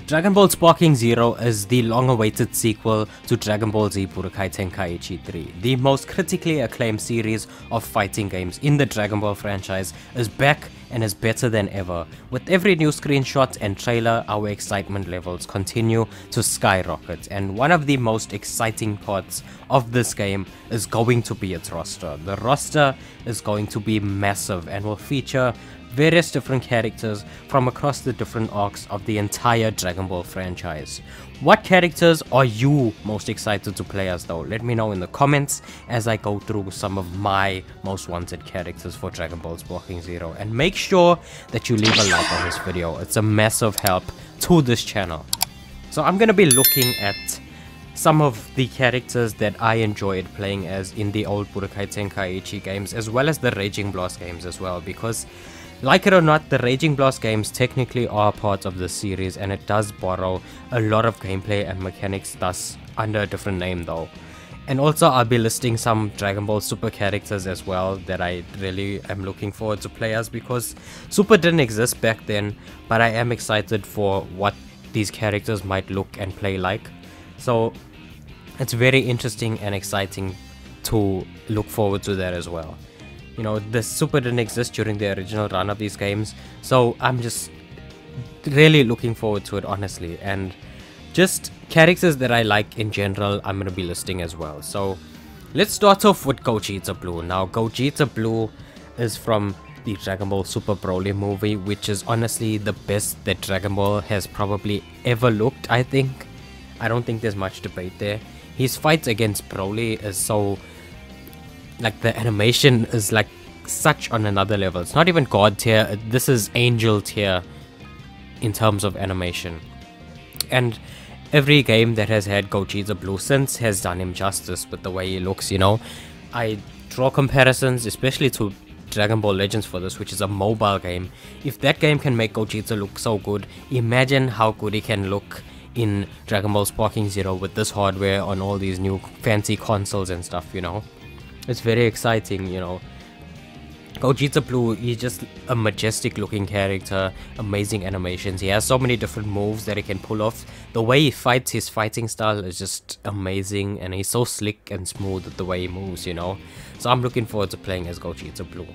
Dragon Ball Sparking Zero is the long-awaited sequel to Dragon Ball Z Budokai Tenkaichi 3. The most critically acclaimed series of fighting games in the Dragon Ball franchise is back and is better than ever. With every new screenshot and trailer, our excitement levels continue to skyrocket, and one of the most exciting parts of this game is going to be its roster. The roster is going to be massive and will feature various different characters from across the different arcs of the entire Dragon Ball franchise. What characters are you most excited to play as though? Let me know in the comments as I go through some of my most wanted characters for Dragon Ball Sparking Zero, and make sure that you leave a like on this video. It's a massive help to this channel. So I'm gonna be looking at some of the characters that I enjoyed playing as in the old Budokai Tenkaichi games, as well as the Raging Blast games as well, because like it or not, the Raging Blast games technically are part of the series, and it does borrow a lot of gameplay and mechanics, thus under a different name though. And also I'll be listing some Dragon Ball Super characters as well that I really am looking forward to play as, because Super didn't exist back then, but I am excited for what these characters might look and play like. So it's very interesting and exciting to look forward to that as well. You know, the Super didn't exist during the original run of these games, so I'm just really looking forward to it, honestly. And just characters that I like in general, I'm going to be listing as well. So let's start off with Gogeta Blue. Now, Gogeta Blue is from the Dragon Ball Super Broly movie, which is honestly the best that Dragon Ball has probably ever looked, I think. I don't think there's much debate there. His fights against Broly is so, like, the animation is like such on another level. It's not even god tier, this is angel tier in terms of animation. And every game that has had Gogeta Blue since has done him justice with the way he looks, you know. I draw comparisons especially to Dragon Ball Legends for this, which is a mobile game. If that game can make Gogeta look so good, imagine how good he can look in Dragon Ball Sparking Zero with this hardware on all these new fancy consoles and stuff, you know. It's very exciting, you know. Gogeta Blue, he's just a majestic looking character, amazing animations. He has so many different moves that he can pull off. The way he fights, his fighting style is just amazing, and he's so slick and smooth with the way he moves, you know. So I'm looking forward to playing as Gogeta Blue.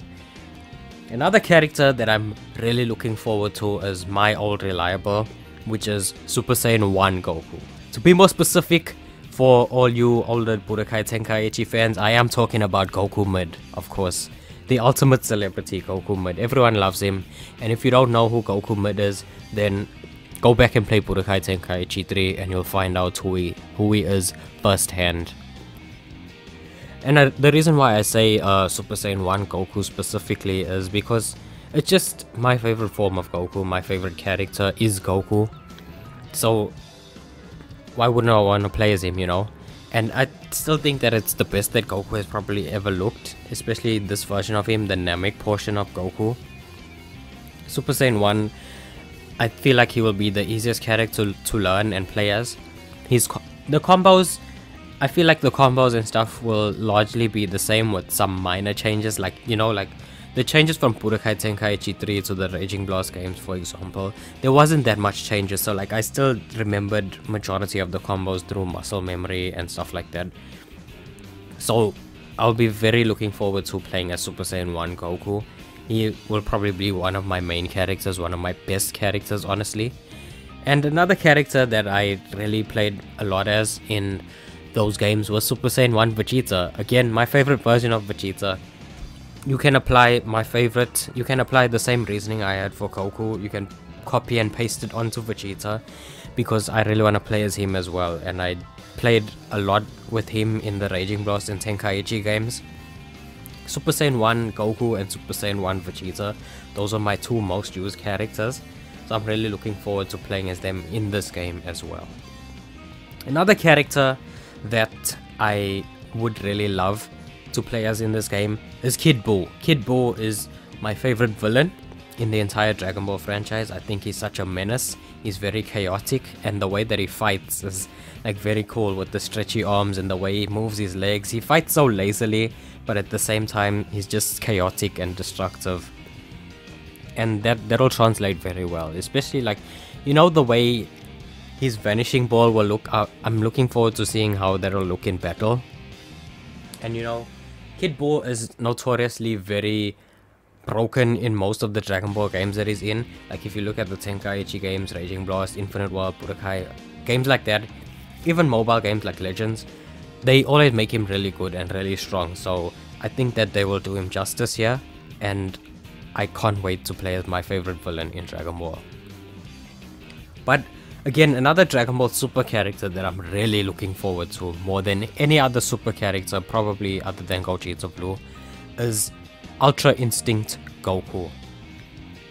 Another character that I'm really looking forward to is my old reliable, which is Super Saiyan 1 Goku. To be more specific, for all you older Budokai Tenkaichi fans, I am talking about Goku Mid, of course. The ultimate celebrity, Goku Mid. Everyone loves him, and if you don't know who Goku Mid is, then go back and play Budokai Tenkaichi 3 and you'll find out who he is firsthand. And the reason why I say Super Saiyan 1 Goku specifically is because it's just my favorite form of Goku. My favorite character is Goku. So why wouldn't I want to play as him, you know? And I still think that it's the best that Goku has probably ever looked, especially this version of him, the Namek portion of Goku. Super Saiyan 1, I feel like he will be the easiest character to learn and play as. The combos, I feel like the combos and stuff will largely be the same with some minor changes, like, you know, like the changes from Budokai Tenkaichi 3 to the Raging Blast games, for example. There wasn't that much changes, so like I still remembered majority of the combos through muscle memory and stuff like that. So I'll be very looking forward to playing as Super Saiyan 1 Goku. He will probably be one of my main characters, one of my best characters, honestly. And another character that I really played a lot as in those games was Super Saiyan 1 Vegeta. Again, my favorite version of Vegeta. You can apply the same reasoning I had for Goku. You can copy and paste it onto Vegeta, because I really want to play as him as well, and I played a lot with him in the Raging Blast and Tenkaichi games. Super Saiyan 1 Goku and Super Saiyan 1 Vegeta, those are my two most used characters, so I'm really looking forward to playing as them in this game as well. Another character that I would really love to play as in this game is Kid Buu. Kid Buu is my favorite villain in the entire Dragon Ball franchise. I think he's such a menace. He's very chaotic, and the way that he fights is like very cool with the stretchy arms and the way he moves his legs. He fights so lazily, but at the same time he's just chaotic and destructive, and that'll translate very well, especially like, you know, the way His vanishing ball will look out. I'm looking forward to seeing how that'll look in battle. And you know, Kid Buu is notoriously very broken in most of the Dragon Ball games that he's in. Like if you look at the Tenkaichi games, Raging Blast, Infinite World, Budokai, games like that, even mobile games like Legends, they always make him really good and really strong. So I think that they will do him justice here, and I can't wait to play as my favorite villain in Dragon Ball. But again, another Dragon Ball Super character that I'm really looking forward to more than any other Super character, probably other than Gogeta Blue, is Ultra Instinct Goku.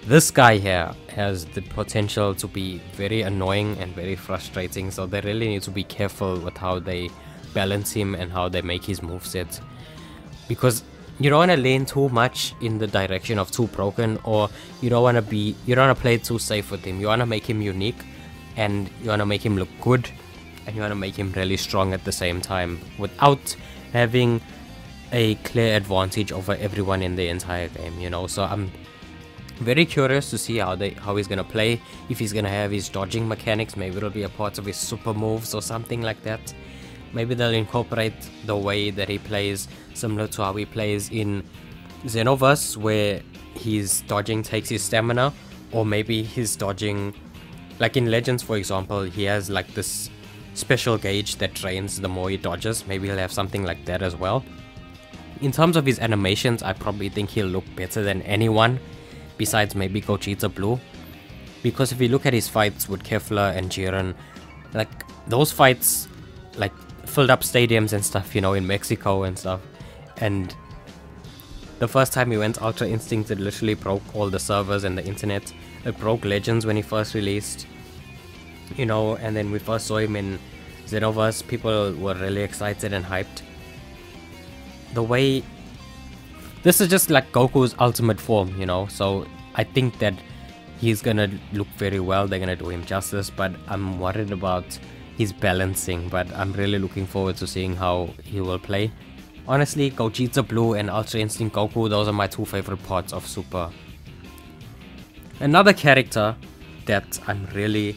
This guy here has the potential to be very annoying and very frustrating, so they really need to be careful with how they balance him and how they make his moveset. Because you don't want to lean too much in the direction of too broken, or you don't want to play it too safe with him. You want to make him unique, and you want to make him look good, and you want to make him really strong at the same time without having a clear advantage over everyone in the entire game, you know. So I'm very curious to see how he's gonna play. If he's gonna have his dodging mechanics, maybe it'll be a part of his super moves or something like that. Maybe they'll incorporate the way that he plays similar to how he plays in Xenoverse, where his dodging takes his stamina, or maybe his dodging, like in Legends for example, he has like this special gauge that drains the more he dodges. Maybe he'll have something like that as well. In terms of his animations, I probably think he'll look better than anyone besides maybe Gogeta Blue, because if you look at his fights with Kefla and Jiren, like those fights like filled up stadiums and stuff, you know, in Mexico and stuff. And the first time he went Ultra Instinct, it literally broke all the servers and the internet. It broke Legends when he first released, you know, and then we first saw him in Xenoverse. People were really excited and hyped. The way this is just like Goku's ultimate form, you know, so I think that he's gonna look very well. They're gonna do him justice, but I'm worried about his balancing. But I'm really looking forward to seeing how he will play. Honestly, Gogeta Blue and Ultra Instinct Goku, those are my two favorite parts of Super. Another character that I'm really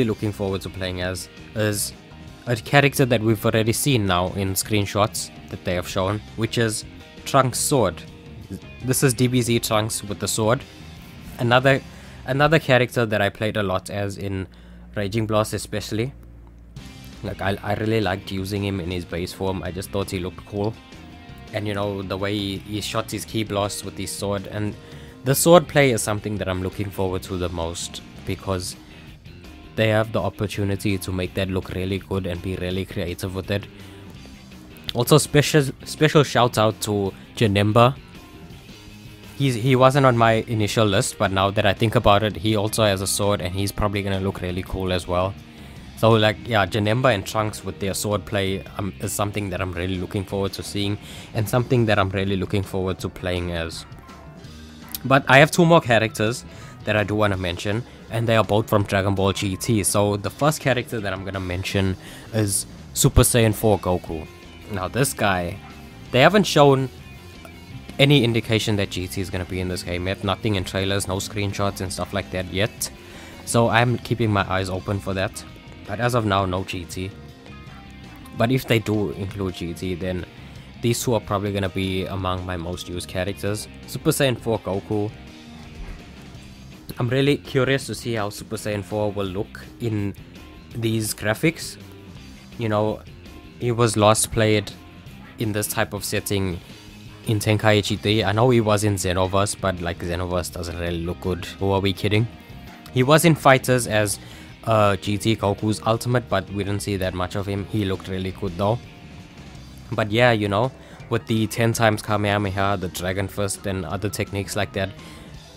looking forward to playing as is a character that we've already seen now in screenshots that they have shown, which is Trunks' sword. This is DBZ Trunks with the sword. Another character that I played a lot as in Raging Blast especially. Like I really liked using him in his base form. I just thought he looked cool. And you know, the way he shot his key blasts with his sword, and the sword play is something that I'm looking forward to the most, because they have the opportunity to make that look really good and be really creative with it. Also, special shout out to Janemba. He wasn't on my initial list, but now that I think about it, he also has a sword and he's probably gonna look really cool as well. So like, yeah, Janemba and Trunks with their sword play is something that I'm really looking forward to seeing, and something that I'm really looking forward to playing as. But I have two more characters that I do want to mention, and they are both from Dragon Ball GT. So the first character that I'm gonna mention is Super Saiyan 4 Goku. Now this guy, they haven't shown any indication that GT is gonna be in this game yet. Nothing in trailers, no screenshots and stuff like that yet. So I'm keeping my eyes open for that. But as of now, no GT. But if they do include GT, then these two are probably gonna be among my most used characters. Super Saiyan 4 Goku. I'm really curious to see how Super Saiyan 4 will look in these graphics. You know, he was last played in this type of setting in Tenkaichi 3. I know he was in Xenoverse, but like Xenoverse doesn't really look good. Who are we kidding? He was in Fighters as GT Goku's ultimate, but we didn't see that much of him. He looked really good though. But yeah, you know, with the 10 times Kamehameha, the Dragon Fist and other techniques like that,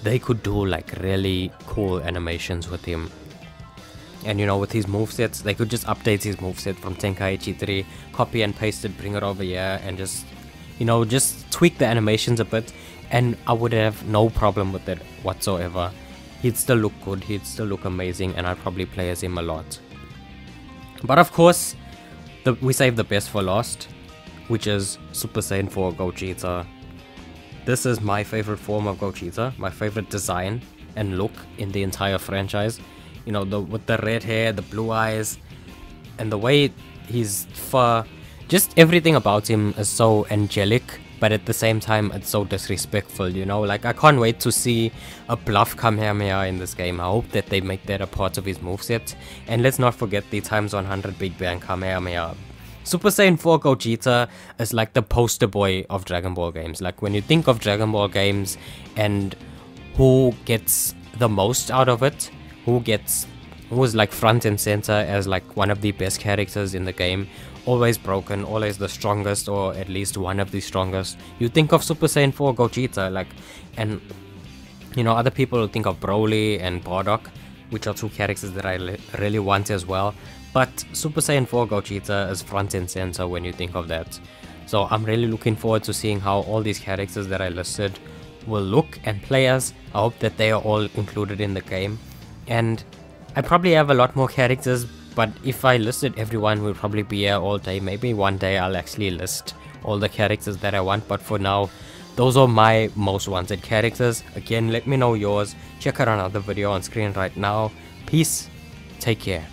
they could do like really cool animations with him. And you know, with his movesets, they could just update his moveset from Tenkaichi 3, copy and paste it, bring it over here, and just, you know, just tweak the animations a bit, and I would have no problem with it whatsoever. He'd still look good, he'd still look amazing, and I'd probably play as him a lot. But of course, we saved the best for last, which is Super Saiyan 4 Gogeta. This is my favorite form of Gogeta, my favorite design and look in the entire franchise. you know, with the red hair, the blue eyes, and the way his fur, just everything about him is so angelic, but at the same time it's so disrespectful, you know. Like, I can't wait to see a bluff Kamehameha in this game. I hope that they make that a part of his moveset. And let's not forget the times 100 Big Bang Kamehameha. Super Saiyan 4 Gogeta is like the poster boy of Dragon Ball games. Like, when you think of Dragon Ball games and who gets the most out of it, who is like front and center as like one of the best characters in the game, always broken, always the strongest, or at least one of the strongest, you think of Super Saiyan 4 Gogeta. Like, and you know, other people will think of Broly and Bardock, which are two characters that I really want as well. But Super Saiyan 4 Gogeta is front and center when you think of that. So I'm really looking forward to seeing how all these characters that I listed will look and play as. I hope that they are all included in the game. And I probably have a lot more characters, but if I listed everyone, we'll probably be here all day. Maybe one day I'll actually list all the characters that I want, but for now, those are my most wanted characters. Again, let me know yours. Check out another video on screen right now. Peace. Take care.